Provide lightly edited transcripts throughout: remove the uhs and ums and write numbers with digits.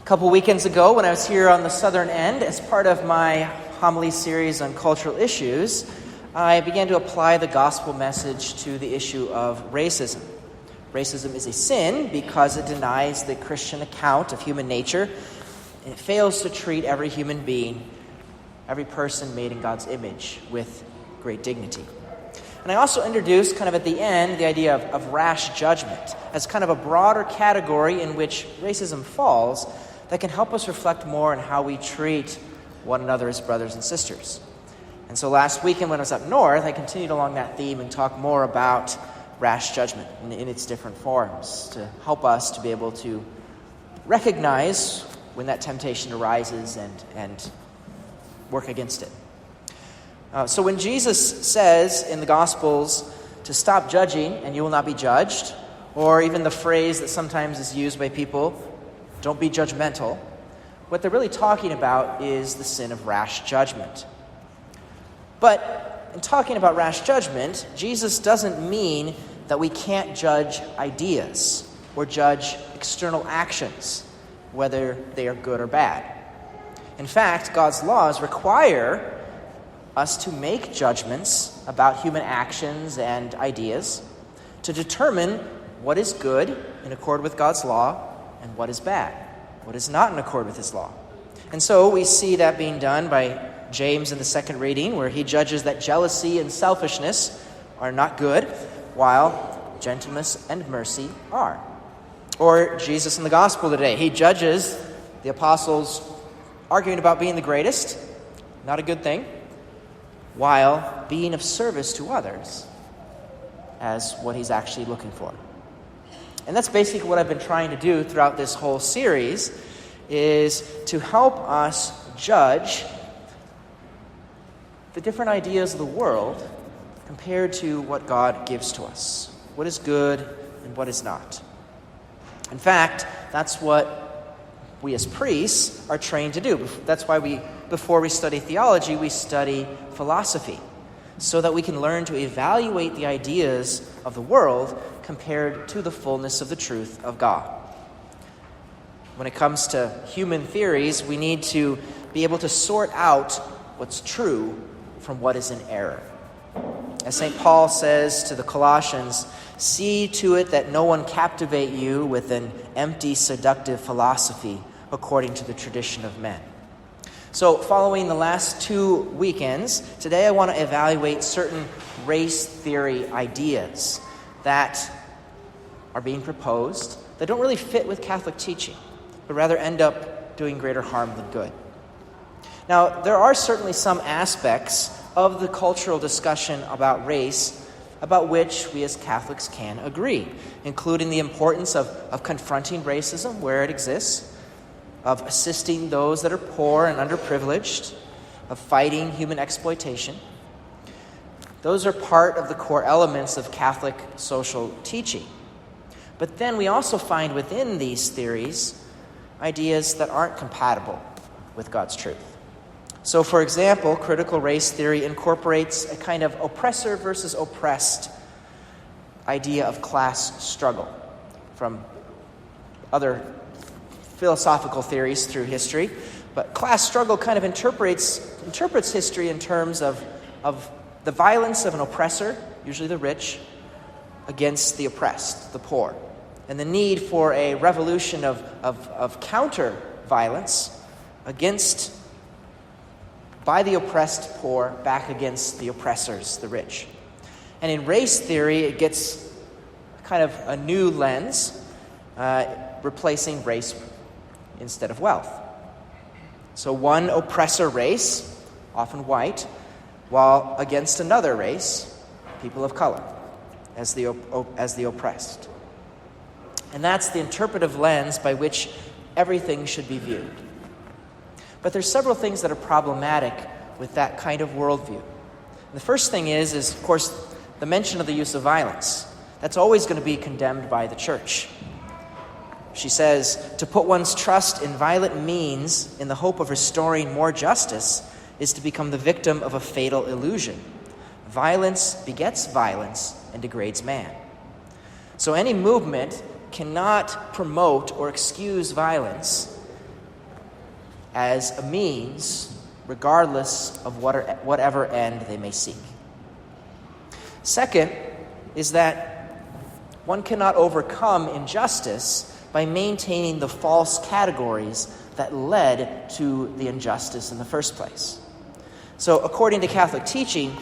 A couple weekends ago, when I was here on the southern end, as part of my homily series on cultural issues, I began to apply the gospel message to the issue of racism. Racism is a sin because it denies the Christian account of human nature, and it fails to treat every human being, every person made in God's image, with great dignity. And I also introduced, kind of at the end, the idea of rash judgment as kind of a broader category in which racism falls that can help us reflect more on how we treat one another as brothers and sisters. And so last weekend when I was up north, I continued along that theme and talked more about rash judgment in its different forms to help us to be able to recognize when that temptation arises and work against it. So when Jesus says in the Gospels to stop judging and you will not be judged, or even the phrase that sometimes is used by people, don't be judgmental, what they're really talking about is the sin of rash judgment. But in talking about rash judgment, Jesus doesn't mean that we can't judge ideas or judge external actions, whether they are good or bad. In fact, God's laws require us to make judgments about human actions and ideas to determine what is good in accord with God's law and what is bad, what is not in accord with his law. And so we see that being done by James in the second reading, where he judges that jealousy and selfishness are not good, while gentleness and mercy are. Or Jesus in the gospel today, he judges the apostles arguing about being the greatest, not a good thing, while being of service to others as what he's actually looking for. And that's basically what I've been trying to do throughout this whole series, is to help us judge the different ideas of the world compared to what God gives to us, what is good and what is not. In fact, that's what we as priests are trained to do. That's why before we study theology, we study philosophy, so that we can learn to evaluate the ideas of the world compared to the fullness of the truth of God. When it comes to human theories, we need to be able to sort out what's true from what is in error. As St. Paul says to the Colossians, see to it that no one captivate you with an empty, seductive philosophy according to the tradition of men. So following the last 2 weekends, today I want to evaluate certain race theory ideas that are being proposed that don't really fit with Catholic teaching, but rather end up doing greater harm than good. Now, there are certainly some aspects of the cultural discussion about race about which we as Catholics can agree, including the importance of confronting racism where it exists, of assisting those that are poor and underprivileged, of fighting human exploitation. Those are part of the core elements of Catholic social teaching. But then we also find within these theories ideas that aren't compatible with God's truth. So, for example, critical race theory incorporates a kind of oppressor versus oppressed idea of class struggle from other philosophical theories through history. But class struggle kind of interprets history in terms of the violence of an oppressor, usually the rich, against the oppressed, the poor, and the need for a revolution of counter-violence by the oppressed poor back against the oppressors, the rich. And in race theory, it gets kind of a new lens, replacing race instead of wealth. So one oppressor race, often white, while against another race, people of color, as the oppressed. And that's the interpretive lens by which everything should be viewed. But there's several things that are problematic with that kind of worldview. And the first thing is, of course, the mention of the use of violence. That's always going to be condemned by the Church. She says, to put one's trust in violent means in the hope of restoring more justice is to become the victim of a fatal illusion. Violence begets violence and degrades man. So any movement cannot promote or excuse violence as a means, regardless of whatever end they may seek. Second is that one cannot overcome injustice by maintaining the false categories that led to the injustice in the first place. So, according to Catholic teaching,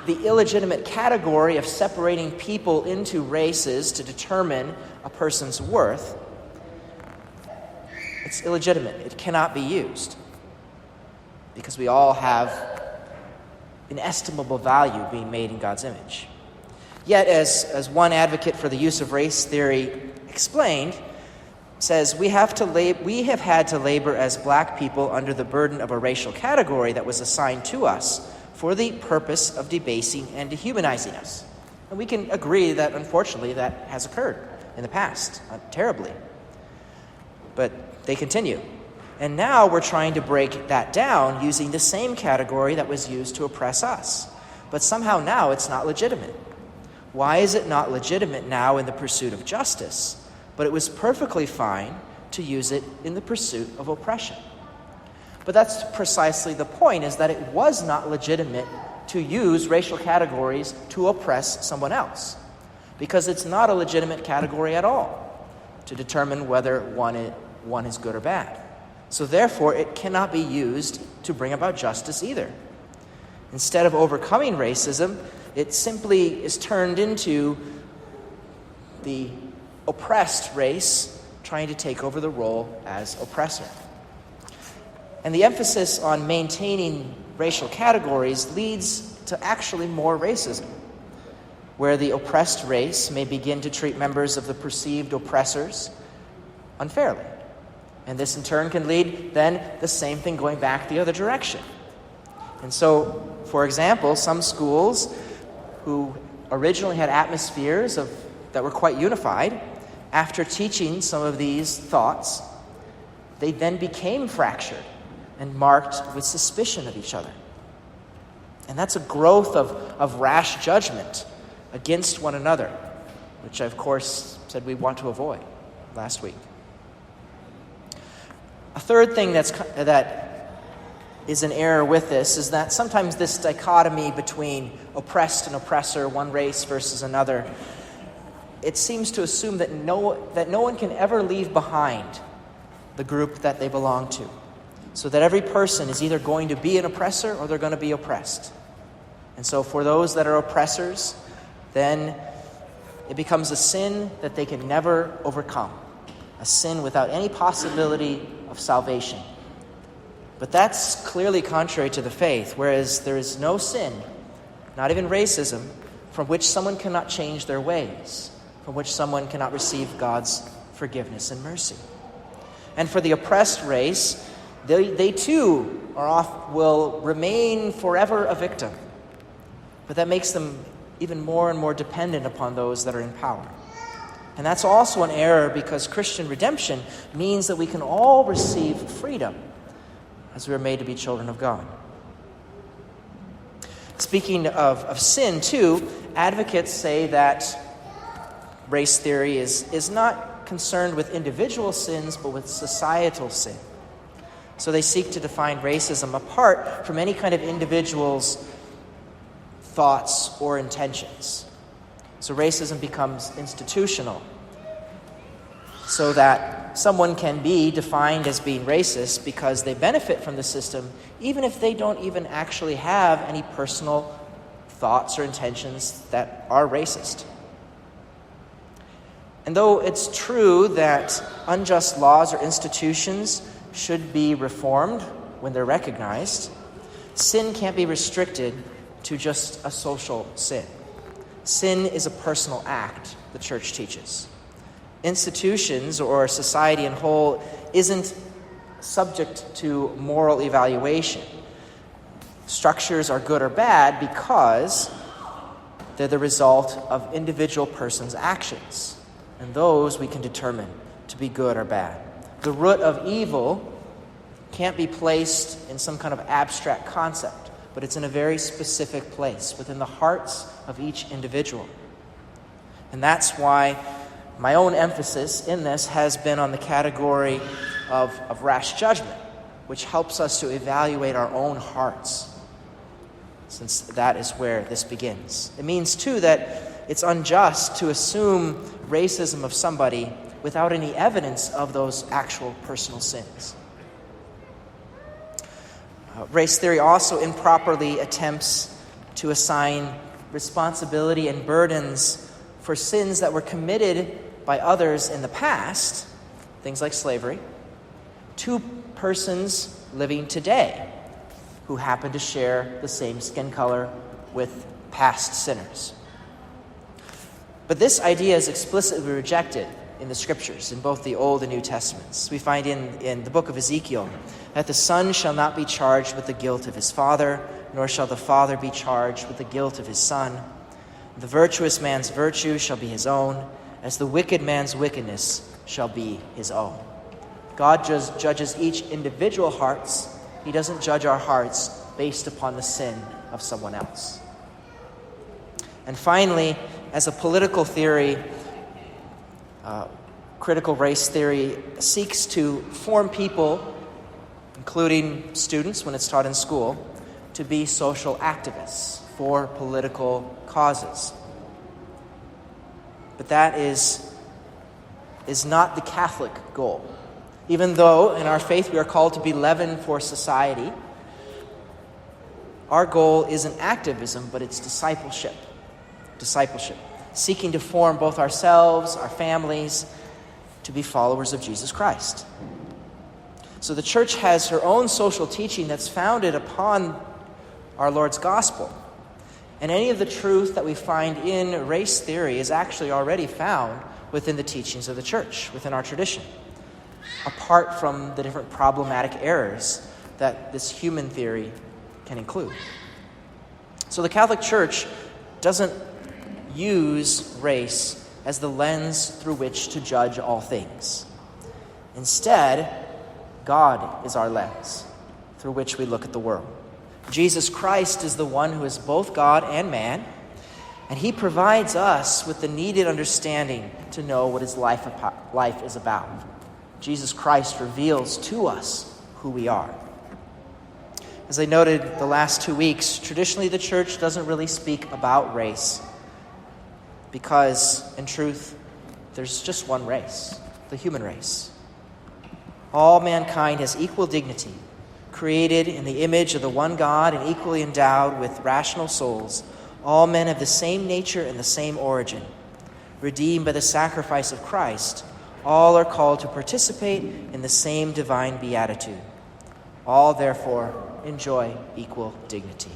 the illegitimate category of separating people into races to determine a person's worth, it's illegitimate. It cannot be used because we all have inestimable value being made in God's image. Yet, as one advocate for the use of race theory explained, says, we have had to labor as black people under the burden of a racial category that was assigned to us for the purpose of debasing and dehumanizing us. And we can agree that, unfortunately, that has occurred in the past, terribly. But they continue. And now we're trying to break that down using the same category that was used to oppress us. But somehow now it's not legitimate. Why is it not legitimate now in the pursuit of justice, but it was perfectly fine to use it in the pursuit of oppression? But that's precisely the point, is that it was not legitimate to use racial categories to oppress someone else, because it's not a legitimate category at all to determine whether one is good or bad. So therefore, it cannot be used to bring about justice either. Instead of overcoming racism, it simply is turned into the oppressed race trying to take over the role as oppressor. And the emphasis on maintaining racial categories leads to actually more racism, where the oppressed race may begin to treat members of the perceived oppressors unfairly. And this in turn can lead then the same thing going back the other direction. And so, for example, some schools who originally had atmospheres that were quite unified, after teaching some of these thoughts, they then became fractured and marked with suspicion of each other. And that's a growth of rash judgment against one another, which I, of course, said we want to avoid last week. A third thing that is an error with this is that sometimes this dichotomy between oppressed and oppressor, one race versus another, it seems to assume that no one can ever leave behind the group that they belong to, so that every person is either going to be an oppressor or they're going to be oppressed. And so for those that are oppressors, then it becomes a sin that they can never overcome, a sin without any possibility of salvation. But that's clearly contrary to the faith, whereas there is no sin, not even racism, from which someone cannot change their ways, from which someone cannot receive God's forgiveness and mercy. And for the oppressed race, they too will remain forever a victim. But that makes them even more and more dependent upon those that are in power. And that's also an error, because Christian redemption means that we can all receive freedom as we are made to be children of God. Speaking of sin, too, advocates say that race theory is not concerned with individual sins, but with societal sin. So they seek to define racism apart from any kind of individual's thoughts or intentions. So racism becomes institutional, so that someone can be defined as being racist because they benefit from the system, even if they don't even actually have any personal thoughts or intentions that are racist. And though it's true that unjust laws or institutions should be reformed when they're recognized, sin can't be restricted to just a social sin. Sin is a personal act, the church teaches. Institutions or society in whole isn't subject to moral evaluation. Structures are good or bad because they're the result of individual persons' actions, and those we can determine to be good or bad. The root of evil can't be placed in some kind of abstract concept, but it's in a very specific place within the hearts of each individual. And that's why my own emphasis in this has been on the category of rash judgment, which helps us to evaluate our own hearts, since that is where this begins. It means, too, that it's unjust to assume racism of somebody without any evidence of those actual personal sins. Race theory also improperly attempts to assign responsibility and burdens for sins that were committed by others in the past, things like slavery, to persons living today who happen to share the same skin color with past sinners. But this idea is explicitly rejected in the Scriptures, in both the Old and New Testaments. We find in the book of Ezekiel that the son shall not be charged with the guilt of his father, nor shall the father be charged with the guilt of his son. The virtuous man's virtue shall be his own, as the wicked man's wickedness shall be his own. God judges each individual hearts. He doesn't judge our hearts based upon the sin of someone else. And finally, as a political theory, critical race theory seeks to form people, including students when it's taught in school, to be social activists for political causes. But that is not the Catholic goal. Even though in our faith we are called to be leaven for society, our goal isn't activism, but it's discipleship. Seeking to form both ourselves, our families, to be followers of Jesus Christ. So the church has her own social teaching that's founded upon our Lord's gospel. And any of the truth that we find in race theory is actually already found within the teachings of the church, within our tradition, apart from the different problematic errors that this human theory can include. So the Catholic Church doesn't use race as the lens through which to judge all things. Instead, God is our lens through which we look at the world. Jesus Christ is the one who is both God and man, and he provides us with the needed understanding to know what his life is about. Jesus Christ reveals to us who we are. As I noted the last 2 weeks, traditionally the church doesn't really speak about race because, in truth, there's just one race, the human race. All mankind has equal dignity, created in the image of the one God and equally endowed with rational souls. All men have the same nature and the same origin. Redeemed by the sacrifice of Christ, all are called to participate in the same divine beatitude. All, therefore, enjoy equal dignity.